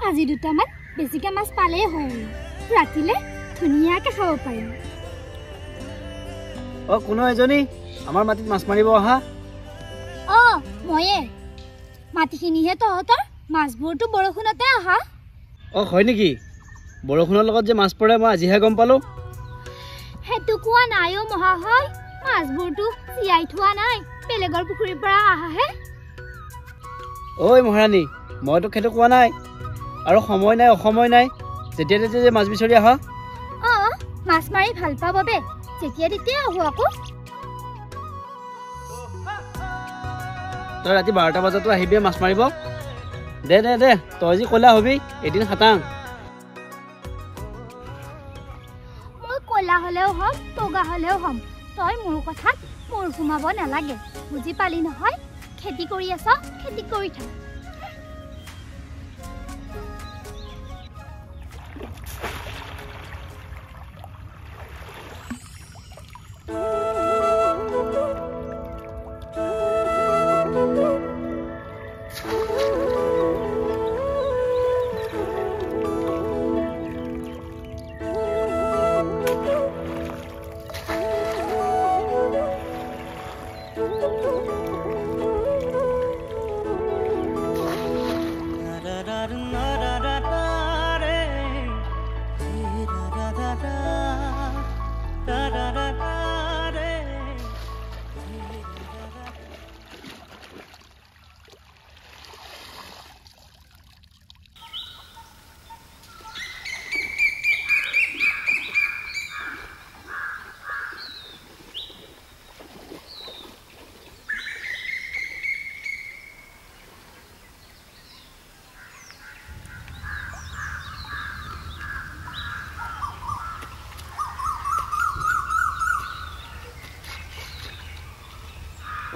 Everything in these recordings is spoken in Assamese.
আজি দুটামান বেছিকে মাছ পালেই হয় ৰাতিলে ধুনীয়াকে খাব পাৰিম কোনো এজনী আমাৰ মাটিত মাছ মাৰিব অহা ময়ে মাটিখিনিহে তহঁতৰ মাছবোৰতো বৰষুণতে আহা হয় নেকি বৰষুণৰ লগত যে মাছ পৰে মই আজিহে গম পালো হেতু কোৱা নাই মহাশয় মাছবোৰতো জীয়াই থোৱা নাই বেলেগৰ পুখুৰীৰ পৰা আহাহে ঐ মহাৰাণী মইতো সেইটো কোৱা নাই আৰু সময় নাই অসময় নাই যেতিয়া তেতিয়া যে মাছ বিচাৰি আহা মাছ মাৰি ভাল পাব বে যেতিয়া তেতিয়া আহো আকৌ তই ৰাতি 12টা বজাতো আহিবি মাছ মাৰিব দে দে দে তই যি কলা হবি এদিন খাটাং মই কলা হলেও হম বগা হলেও হম তই মোৰ কথাত মোৰ সোমাব নালাগে বুজি পালি নহয় খেতি কৰি আছ খেতি কৰি থাক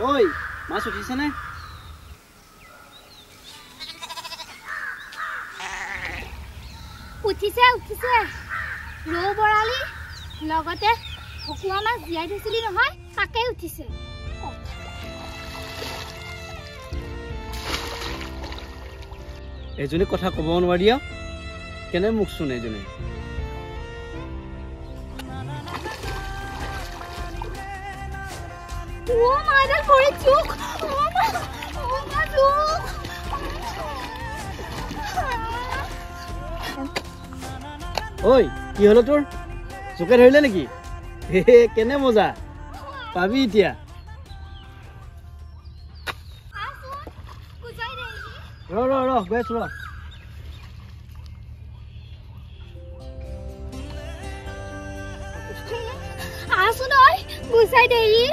ঐ মাছ উঠিছে নে উঠিছে উঠিছে ৰৌ বৰালি লগতে ভকুৱা মাছ জীয়াই থৈছিলি নহয় তাকে উঠিছে এজনী কথা ক'ব নোৱাৰি কেনে মুখ চোন এজনী মাইদাল পৰি চুক ঐ কি হলো তোৰ চুকে ধৰিলে নেকি কেনে মজা পাবি এতিয়া ৰ গৈ আছো আছো নহয় গুচাই দেৰি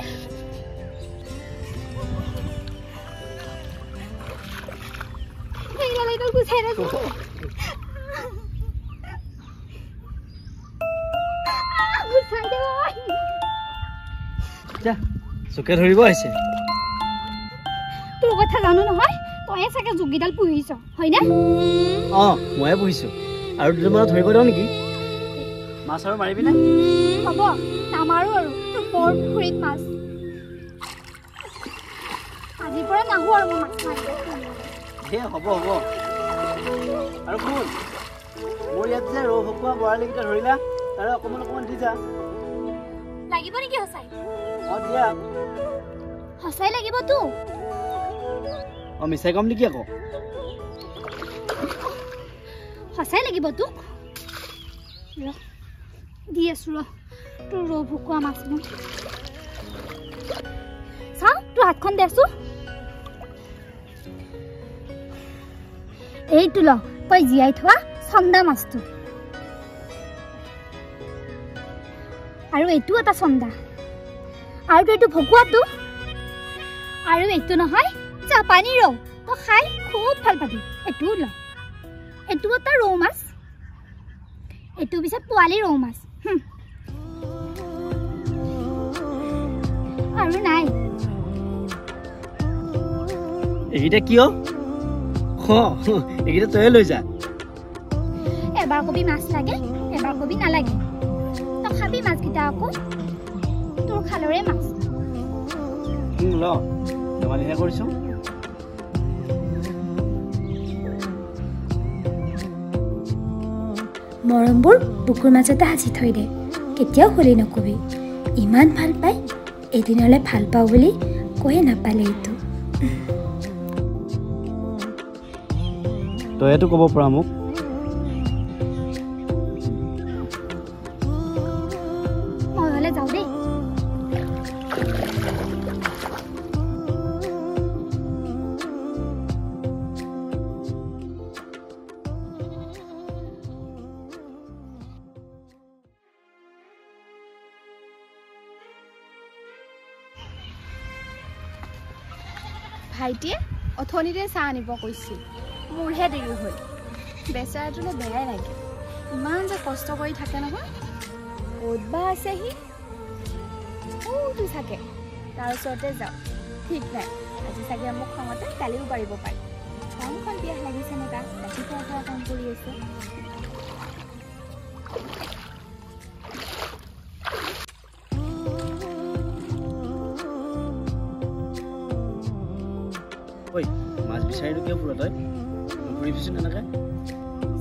গুচাই দে চুকে ধৰিব আহিছে তোৰ কথা জানো নহয় তই চাগে যোগীডাল পুহিছ হয়নে ময়ে পুহিছো আৰু দুজনমানত ধৰিব দিওঁ নেকি মাছ আৰু মাৰিবি নে হ'ব নামাৰো আৰু তোৰ বৰ পুখুৰীত মাছ আজিৰ পৰা নাহো আৰু মই মাছ মাৰিব হ'ব আৰু শুন মোৰ ইয়াত যে ৰৌ ভকুৱা বৰালিকেইটা ধৰিলা তাৰে অকণমান দি যা লাগিব নেকি সঁচাই দিয়া সঁচাই লাগিব তো মিছাই কম নেকি আকৌ সঁচাই লাগিব তোক দি আছো তোৰ ৰৌ ভকুৱা মাছ মই চা তোৰ হাতখন দেছো এইটো ল তই জীয়াই থোৱা চন্দা মাছটো আৰু এইটো এটা চন্দা আৰু এইটো ভকুৱাটো আৰু এইটো নহয় জাপানী ৰৌ তই খাই খুব ভাল পাবি এইটো ল এইটো এটা ৰৌ মাছ এইটো পিছে পোৱালি ৰৌ মাছ আৰু নাই এইকেইটা কিয় এইকেইটা তয়ে লৈ যা এবাৰ কবি মাছ লাগে এবাৰ কবি নালাগে তই খাবি মাছকেইটা আকৌ তোৰ খালৰে মাছ ল ধেমালিহে কৰিছো মৰমবোৰ বুকুৰ মাজতে সাঁচি থৈ দে কেতিয়াও খুলি নকবি ইমান ভাল পাই এদিনলৈ ভাল পাওঁ বুলি কৈয়ে নাপালে এইটো তইতো ক'ব পৰা মোক মই হ'লে যাওঁ দেই ভাইটিয়ে অথনিতে চাহ আনিব কৈছিল মোৰহে দেৰি হ'ল বেচাৰাটোলৈ বেয়াই লাগে ইমান যে কষ্ট কৰি থাকে নহয় ক'ত বা আছে সি কোনটো থাকে তাৰ ওচৰতে যাওঁ ঠিক নাই আজি চাগে মোক খঙতে কালিও পাৰিব পাৰে কামখন বিয়া লাগিছে নে তাক ৰাতিপুৱাৰ পৰা কাম কৰি আছে ঐ মাছ বিচাৰিলো কিয় ফুৰা তই ঘূৰিবিচোন এনেকৈ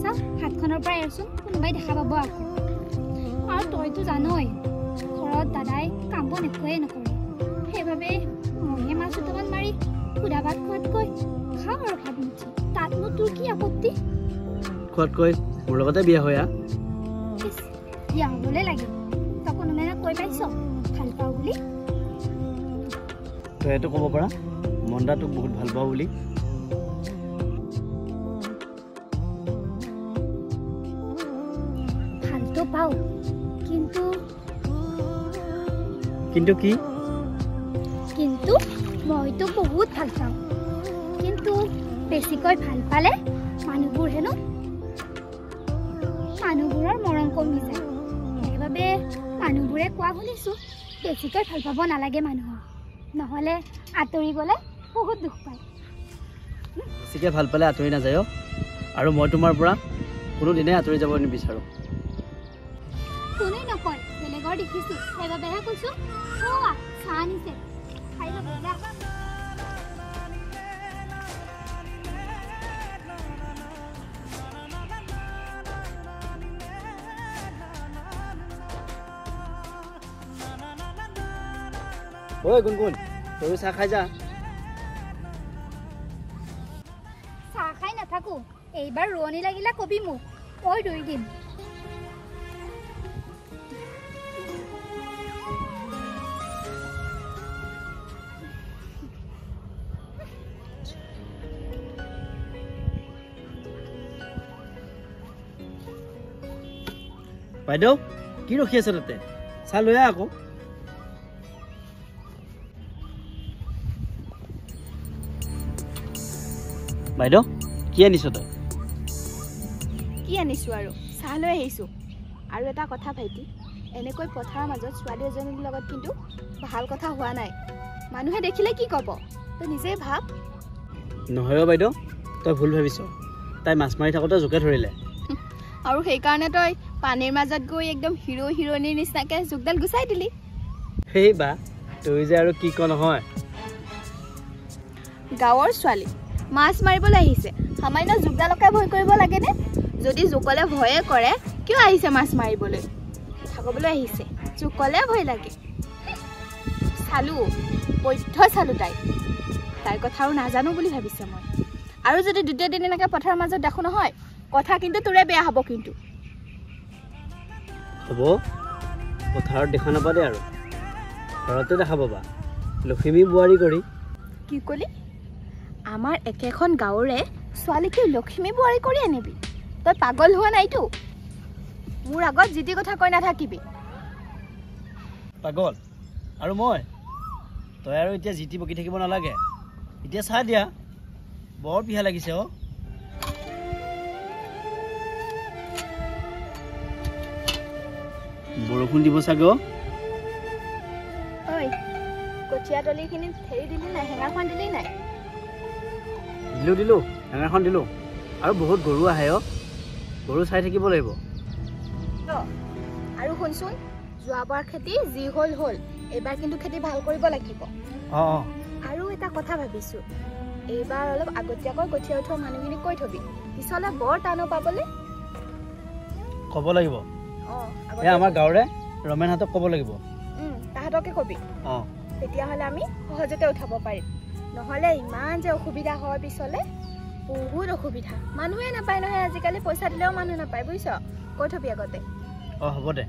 চা হাতখনৰ পৰা এৰচোন কোনোবাই দেখা পাব আকৌ আৰু তইতো জানই ঘৰত দাদাই কাম বন একোৱেই নকৰে সেইবাবে মইহে মাছ দুটামান মাৰি সুদা ভাত খোৱাতকৈ খাওঁ আৰু ভাত মুঠি তাতনো তোৰ কি আপত্তি খোৱাতকৈ মোৰ লগতে বিয়া হৈ বিয়া হ'বলৈ লাগে তই কোনোবাই কৈ পাইছ ভাল পাওঁ বুলি তই এইটো ক'ব পাৰা মন্দা তোক বহুত ভাল পাওঁ বুলি ভালতো পাওঁ কিন্তু কিন্তু কি কিন্তু মইতো বহুত ভাল পাওঁ কিন্তু বেছিকৈ ভাল পালে মানুহবোৰ হেনো মানুহবোৰৰ মৰম কমি যায় সেইবাবে মানুহবোৰে কোৱা শুনিছোঁ বেছিকৈ ভাল পাব নালাগে মানুহক নহ'লে আঁতৰি গ'লে বহুত দুখ পায় বেছিকৈ ভাল পালে আঁতৰি নাযায় আৰু মই তোমাৰ পৰা কোনোদিনে আঁতৰি যাব নিবিচাৰোঁ কোনেই নকয় বেলেগৰ দেখিছোঁ সেইবাবেহে কৈছোঁ চাহ আনিছে খাই ল'ব যা ঐ গুণগুণ তয়ো চাহ খাই যা চাহ খাই নাথাকো এইবাৰ ৰোৱনী লাগিলে কবি মোক মই ৰুই দিম বাইদেউ কি ৰখি আছে তাতে চাহ লৈ আহ আকৌ বাইদেউ কি আনিছ তই কি আনিছোঁ আৰু চাহ লৈ আহিছোঁ আৰু এটা কথা ভাইটি এনেকৈ পথাৰৰ মাজত ছোৱালী এজনীৰ লগত কিন্তু ভাল কথা হোৱা নাই মানুহে দেখিলে কি ক'ব তই নিজেই ভাব নহয় বাইদেউ তই ভুল ভাবিছ তাই মাছ মাৰি থাকোঁতে জোকে ধৰিলে আৰু সেইকাৰণে তই পানীৰ মাজত গৈ একদম হিৰো হিৰোইনীৰ নিচিনাকৈ জোকডাল গুচাই দিলি সেই বা তই যে আৰু কি ক নহয় গাঁৱৰ ছোৱালী মাছ মাৰিবলৈ আহিছে সামান্য জোকডালকে ভয় কৰিব লাগেনে যদি জোকলে ভয়ে কৰে কিয় আহিছে মাছ মাৰিবলৈ কথা ক'বলৈ আহিছে জোকলে ভয় লাগে চালোঁ বৈধ্য চালোঁ তাইৰ কথা আৰু নাজানো বুলি ভাবিছে মই আৰু যদি দ্বিতীয় দিন এনেকৈ পথাৰৰ মাজত দেখোঁ নহয় কথা কিন্তু তোৰে বেয়া হ'ব কিন্তু হ'ব পথাৰত দেখা নাপালে আৰু ঘৰতে দেখা পাবা লখিমী বোৱাৰী কৰি কি ক'লি আমাৰ একেখন গাঁৱৰে ছোৱালীকে লক্ষ্মী বোৱাৰী কৰি আনিবি তই পাগল হোৱা নাইতো মোৰ আগত যি টি কথা কৈ নাথাকিবি পাগল আৰু মই তই আৰু এতিয়া যি টি বকি থাকিব নালাগে এতিয়া চাহ দিয়া বৰ পিহা লাগিছে বৰষুণ দিব চাগে ঐ কঠীয়া তলিখিনিত হেৰি দিলি নাই হেঙাৰখন দিলি নাই দিলোঁ হেঙাৰখন দিলোঁ আৰু বহুত গৰু আহে গৰু চাই থাকিব লাগিব আৰু শুনচোন যোৱাবাৰ খেতি যি হ'ল এইবাৰ কিন্তু খেতি ভাল কৰিব লাগিব আৰু এটা কথা ভাবিছোঁ এইবাৰ অলপ আগতীয়াকৈ কঠীয়া উঠোৱা মানুহখিনিক কৈ থবি পিছলৈ বৰ টানো পাবলৈ ক'ব লাগিব অঁ এই আমাৰ গাঁৱৰে ৰমেনহঁতক ক'ব লাগিব তাহাঁতকে কবি অঁ তেতিয়াহ'লে আমি সহজতে উঠাব পাৰিম নহ'লে ইমান যে অসুবিধা হয় পিছলৈ বহুত অসুবিধা মানুহে নাপায় নহয় আজিকালি পইচা দিলেও মানুহ নাপায় বুজিছ কৈ থবি আগতে অঁ হ'ব দে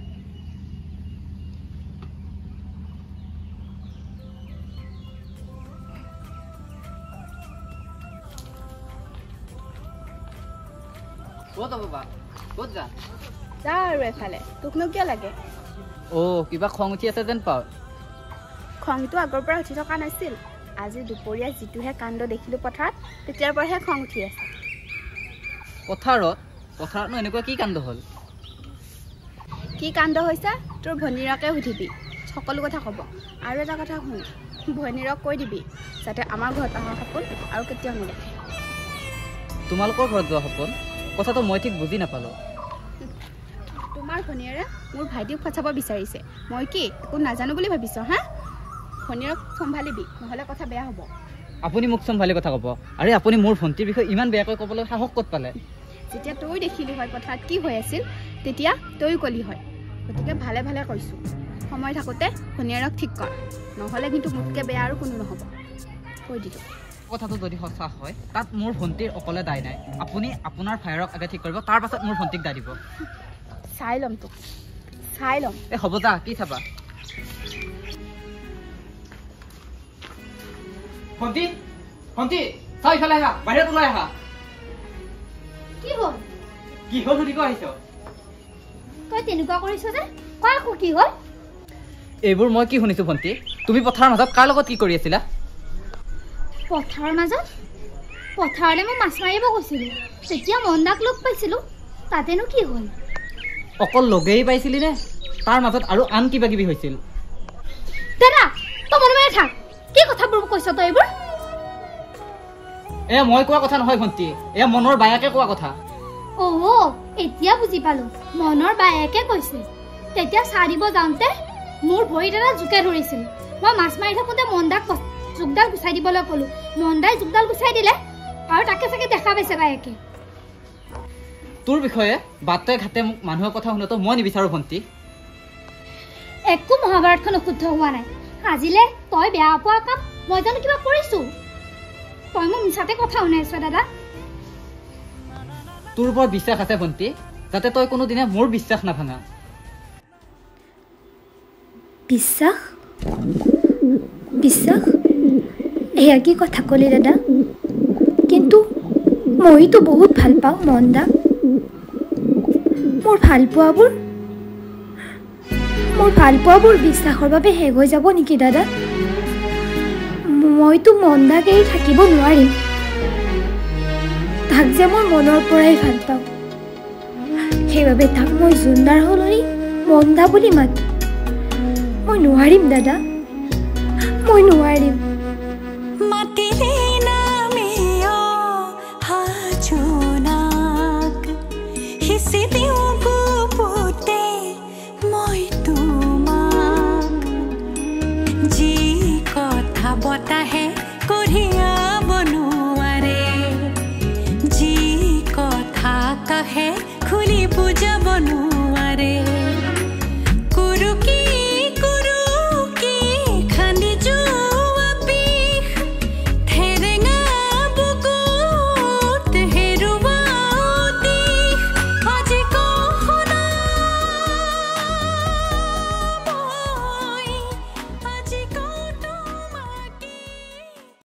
ক'ত হ'ব বা ক'ত যা যা আৰু এফালে তোকনো কিয় লাগে অ' কিবা খং উঠি আছে যেন পাওঁ খংটো আগৰ পৰা উঠি থকা নাছিল আজি দুপৰীয়া যিটোহে কাণ্ড দেখিলোঁ পথাৰত তেতিয়াৰ পৰাহে খং উঠি আছে পথাৰতনো এনেকুৱা কি কাণ্ড হ'ল কি কাণ্ড হৈছে তোৰ ভনীৰকে সুধিবি সকলো কথা ক'ব আৰু এটা কথা শুন ভনীৰক কৈ দিবি যাতে আমাৰ ঘৰত অহা সপোন আৰু কেতিয়াও নেদেখে তোমালোকৰ ঘৰত যোৱা সপোন কথাটো মই ঠিক বুজি নাপালোঁ তোমাৰ ভনীয়েৰে মোৰ ভাইটিক ফচাব বিচাৰিছে মই কি একো নাজানো বুলি ভাবিছ হা ভনীৰক চম্ভালিবি নহ'লে কথা বেয়া হ'ব আপুনি মোক চম্ভালি কথা ক'ব আৰে আপুনি মোৰ ভণ্টিৰ বিষয়ে ইমান বেয়াকৈ ক'বলৈ সাহস ক'ত পালে যেতিয়া তই দেখিলি হয় পথাৰত কি হৈ আছিল তেতিয়া তইও কলি হয় গতিকে ভালে ভালে কৈছোঁ সময় থাকোঁতে ভনীয়েৰক ঠিক কৰ নহ'লে কিন্তু মোতকৈ বেয়া আৰু কোনো নহ'ব কৈ দিলোঁ কথাটো যদি সঁচা হয় তাত মোৰ ভণ্টিৰ অকলে দায় নাই আপুনি আপোনাৰ ভাইৰক আগে ঠিক কৰিব তাৰ পাছত মোৰ ভণ্টিক দায় দিব চাই ল'ম তোক চাই ল'ম এই হ'ব যা কি চাবা ভণ্টি ভণ্টি চাই ইফালে আহা বাহিৰত ওলাই আহা কি হ'ল কি হ'ল সুধিব আহিছ তই তেনেকুৱা কৰিছ যে কোৱা আকৌ কি হ'ল এইবোৰ মই কি শুনিছোঁ ভণ্টি তুমি পথাৰৰ মাজত কাৰ লগত কি কৰি আছিলা পথাৰৰ মাজত পথাৰলৈ মই মাছ মাৰিব গৈছিলোঁ তেতিয়া মন্দাক লগ পাইছিলোঁ তাতেনো কি হ'ল অকল লগেই পাইছিলি নে তাৰ মাজত আৰু আন কিবা কিবি হৈছিল দাদা তই মনে মনে থাক কি কথাবোৰ কৈছ তই এইবোৰ এয়া মই কোৱা কথা নহয় ভণ্টি এয়া মনৰ বায়াকে কোৱা কথা অ' এতিয়া বুজি পালোঁ মনৰ বায়াকে কৈছে তেতিয়া চাহ দিব যাওঁতে মোৰ ভৰিত এটা জোকে ধৰিছিল মই মাছ মাৰি থাকোঁতে মন্দাক জোকডাল গুচাই দিবলৈ ক'লোঁ মন্দাই জোকডাল গুচাই দিলে আৰু তাকে চাগে দেখা পাইছে বায়েকে তোৰ বিষয়ে বাটে ঘাটে মোক মানুহৰ কথা শুনোতো মই নিবিচাৰোঁ ভণ্টি একো মহাভাৰতখন অশুদ্ধ হোৱা নাই আজিলে তই বেয়া পোৱা কাম মই জানো কিবা কৰিছোঁ তই মোক মিছাতে কথা শুনাইছ দাদা তোৰ ওপৰত বিশ্বাস আছে ভণ্টি যাতে তই কোনোদিনে মোৰ বিশ্বাস নাভাঙা বিশ্বাস বিশ্বাস এয়া কি কথা ক'লি দাদা কিন্তু মইতো বহুত ভাল পাওঁ মন্দা মোৰ ভালপোৱাবোৰ বিশ্বাসৰ বাবে শেষ হৈ যাব নেকি দাদা মইতো মন্দাক এৰি থাকিব নোৱাৰিম তাক যে মই মনৰ পৰাই ভাল পাওঁ সেইবাবে তাক মই জোনদাৰ সলনি মন্দা বুলি মাতো মই নোৱাৰিম দাদা মই নোৱাৰিম বতাহে কঢ়িয়াব নোৱাৰে যি কথা কাহে খুলি বুজাব নোৱাৰে